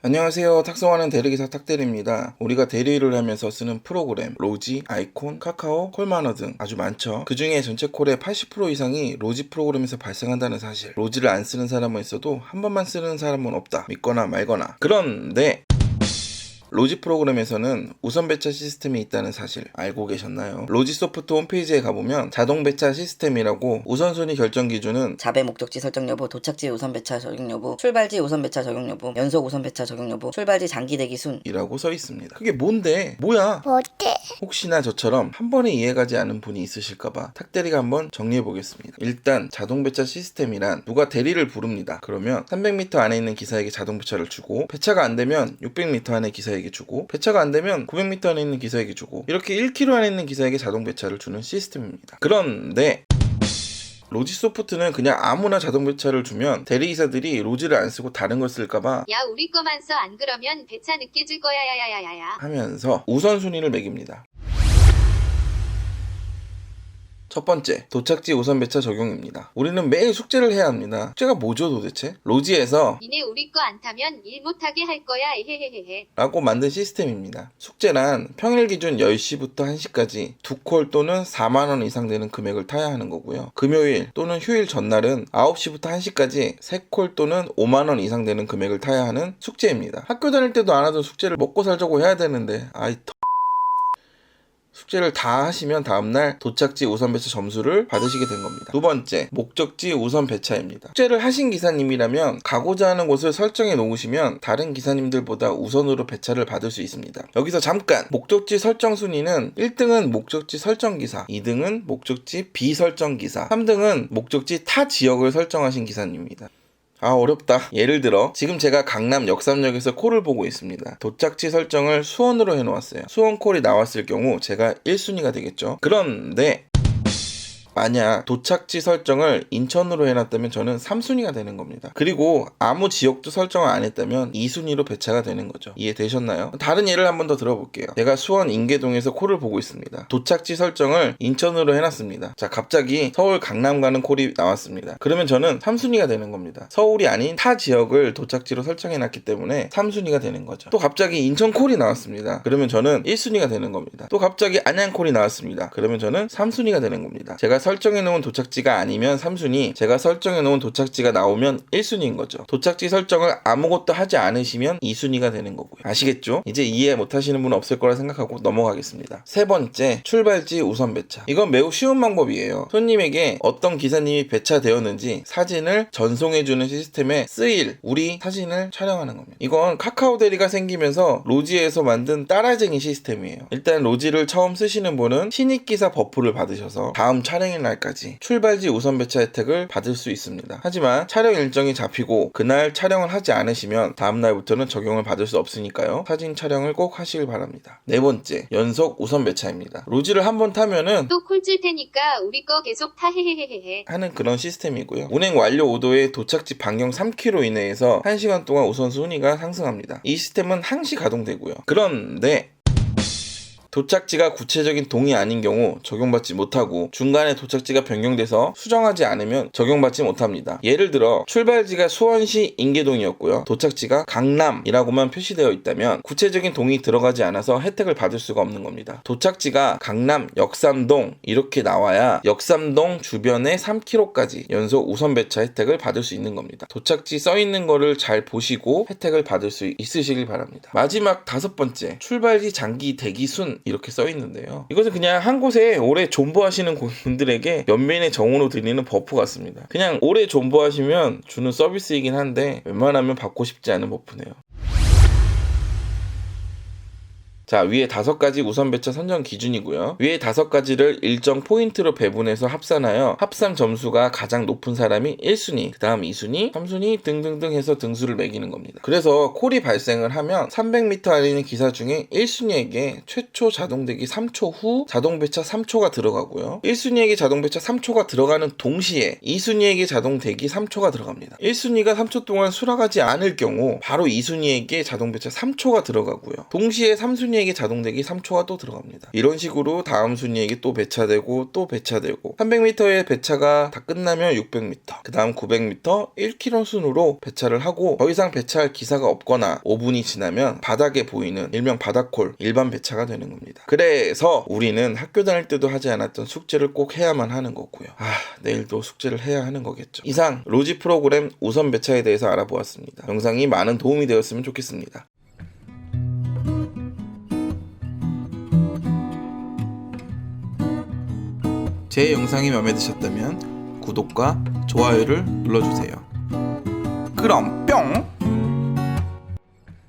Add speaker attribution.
Speaker 1: 안녕하세요. 탁송하는 대리기사 탁대리입니다. 우리가 대리를 하면서 쓰는 프로그램, 로지, 아이콘, 카카오, 콜마너 등 아주 많죠. 그 중에 전체 콜의 80% 이상이 로지 프로그램에서 발생한다는 사실. 로지를 안 쓰는 사람은 있어도 한 번만 쓰는 사람은 없다. 믿거나 말거나. 그런데 로지 프로그램에서는 우선 배차 시스템이 있다는 사실 알고 계셨나요? 로지소프트 홈페이지에 가보면 자동 배차 시스템이라고 우선순위 결정 기준은
Speaker 2: 자배 목적지 설정 여부, 도착지 우선 배차 적용 여부, 출발지 우선 배차 적용 여부, 연속 우선 배차 적용 여부, 출발지 장기 대기 순
Speaker 1: 이라고 써 있습니다. 그게 뭔데? 뭐야? 혹시나 저처럼 한 번에 이해가지 않은 분이 있으실까봐 탁대리가 한번 정리해 보겠습니다. 일단 자동 배차 시스템이란 누가 대리를 부릅니다. 그러면 300m 안에 있는 기사에게 자동 배차를 주고, 배차가 안 되면 600m 안에 기사에게 주고, 배차가 안 되면 900m 안에 있는 기사에게 주고, 이렇게 1km 안에 있는 기사에게 자동 배차를 주는 시스템입니다. 그런데 로지소프트는 그냥 아무나 자동 배차를 주면 대리기사들이 로지를 안 쓰고 다른 걸 쓸까봐
Speaker 3: 야 우리 거만 써 안 그러면 배차 늦게 줄 거야 야야야야야
Speaker 1: 하면서 우선순위를 매깁니다. 첫 번째, 도착지 우선 배차 적용입니다. 우리는 매일 숙제를 해야 합니다. 숙제가 뭐죠 도대체? 로지에서
Speaker 3: 니네 우리 거 안 타면 일 못하게 할 거야 에헤헤헤
Speaker 1: 라고 만든 시스템입니다. 숙제란 평일 기준 10시부터 1시까지 2콜 또는 4만원 이상 되는 금액을 타야 하는 거고요. 금요일 또는 휴일 전날은 9시부터 1시까지 3콜 또는 5만원 이상 되는 금액을 타야 하는 숙제입니다. 학교 다닐 때도 안 하던 숙제를 먹고 살자고 해야 되는데 숙제를 다 하시면 다음날 도착지 우선 배차 점수를 받으시게 된 겁니다. 두 번째, 목적지 우선 배차입니다. 숙제를 하신 기사님이라면 가고자 하는 곳을 설정해 놓으시면 다른 기사님들보다 우선으로 배차를 받을 수 있습니다. 여기서 잠깐! 목적지 설정 순위는 1등은 목적지 설정 기사, 2등은 목적지 비설정 기사, 3등은 목적지 타 지역을 설정하신 기사님입니다. 어렵다. 예를 들어 지금 제가 강남 역삼역에서 콜을 보고 있습니다. 도착지 설정을 수원으로 해놓았어요. 수원 콜이 나왔을 경우 제가 1순위가 되겠죠. 그런데 만약 도착지 설정을 인천으로 해놨다면 저는 3순위가 되는 겁니다. 그리고 아무 지역도 설정을 안 했다면 2순위로 배차가 되는 거죠. 이해되셨나요? 다른 예를 한번 더 들어볼게요. 제가 수원 인계동에서 콜을 보고 있습니다. 도착지 설정을 인천으로 해놨습니다. 자, 갑자기 서울 강남 가는 콜이 나왔습니다. 그러면 저는 3순위가 되는 겁니다. 서울이 아닌 타 지역을 도착지로 설정해놨기 때문에 3순위가 되는 거죠. 또 갑자기 인천 콜이 나왔습니다. 그러면 저는 1순위가 되는 겁니다. 또 갑자기 안양 콜이 나왔습니다. 그러면 저는 3순위가 되는 겁니다. 제가 설정해놓은 도착지가 아니면 3순위, 제가 설정해놓은 도착지가 나오면 1순위인 거죠. 도착지 설정을 아무것도 하지 않으시면 2순위가 되는 거고요. 아시겠죠? 이제 이해 못하시는 분은 없을 거라 생각하고 넘어가겠습니다. 세 번째, 출발지 우선 배차. 이건 매우 쉬운 방법이에요. 손님에게 어떤 기사님이 배차되었는지 사진을 전송해주는 시스템에 쓰일 우리 사진을 촬영하는 겁니다. 이건 카카오 대리가 생기면서 로지에서 만든 따라쟁이 시스템이에요. 일단 로지를 처음 쓰시는 분은 신입기사 버프를 받으셔서 다음 촬영일 날까지 출발지 우선 배차 혜택을 받을 수 있습니다. 하지만 촬영 일정이 잡히고 그날 촬영을 하지 않으시면 다음날부터는 적용을 받을 수 없으니까요. 사진 촬영을 꼭 하시길 바랍니다. 네 번째, 연속 우선 배차입니다. 로지를 한번 타면은
Speaker 3: 또 콜 줄 테니까 우리 거 계속 타 헤헤헤헤
Speaker 1: 하는 그런 시스템이고요. 운행 완료 오도의 도착지 반경 3km 이내에서 1시간 동안 우선 순위가 상승합니다. 이 시스템은 항시 가동되고요. 그런데 도착지가 구체적인 동이 아닌 경우 적용받지 못하고 중간에 도착지가 변경돼서 수정하지 않으면 적용받지 못합니다. 예를 들어 출발지가 수원시 인계동이었고요. 도착지가 강남이라고만 표시되어 있다면 구체적인 동이 들어가지 않아서 혜택을 받을 수가 없는 겁니다. 도착지가 강남, 역삼동 이렇게 나와야 역삼동 주변에 3km까지 연속 우선 배차 혜택을 받을 수 있는 겁니다. 도착지 써있는 거를 잘 보시고 혜택을 받을 수 있으시길 바랍니다. 마지막 다섯 번째, 출발지 장기 대기 순 이렇게 써 있는데요. 이것은 그냥 한 곳에 오래 존버하시는 분들에게 연면의 정으로 드리는 버프 같습니다. 그냥 오래 존버하시면 주는 서비스이긴 한데 웬만하면 받고 싶지 않은 버프네요. 자, 위에 5가지 우선 배차 선정 기준이고요. 위에 5가지를 일정 포인트로 배분해서 합산하여 합산 점수가 가장 높은 사람이 1순위, 그 다음 2순위, 3순위 등등등 해서 등수를 매기는 겁니다. 그래서 콜이 발생을 하면 300m 안에 있는 기사 중에 1순위에게 최초 자동대기 3초 후 자동 배차 3초가 들어가고요. 1순위에게 자동 배차 3초가 들어가는 동시에 2순위에게 자동 대기 3초가 들어갑니다. 1순위가 3초 동안 수락하지 않을 경우 바로 2순위에게 자동 배차 3초가 들어가고요. 동시에 3순위 순위에게 자동되기 3초가 또 들어갑니다. 이런 식으로 다음 순위에게 또 배차되고 또 배차되고 300m의 배차가 다 끝나면 600m, 그 다음 900m, 1km 순으로 배차를 하고 더 이상 배차할 기사가 없거나 5분이 지나면 바닥에 보이는 일명 바닥콜 일반 배차가 되는 겁니다. 그래서 우리는 학교 다닐 때도 하지 않았던 숙제를 꼭 해야만 하는 거고요. 내일도 숙제를 해야 하는 거겠죠. 이상 로지 프로그램 우선 배차에 대해서 알아보았습니다. 영상이 많은 도움이 되었으면 좋겠습니다. 제 영상이 마음에 드셨다면 구독과 좋아요를 눌러주세요. 그럼 뿅!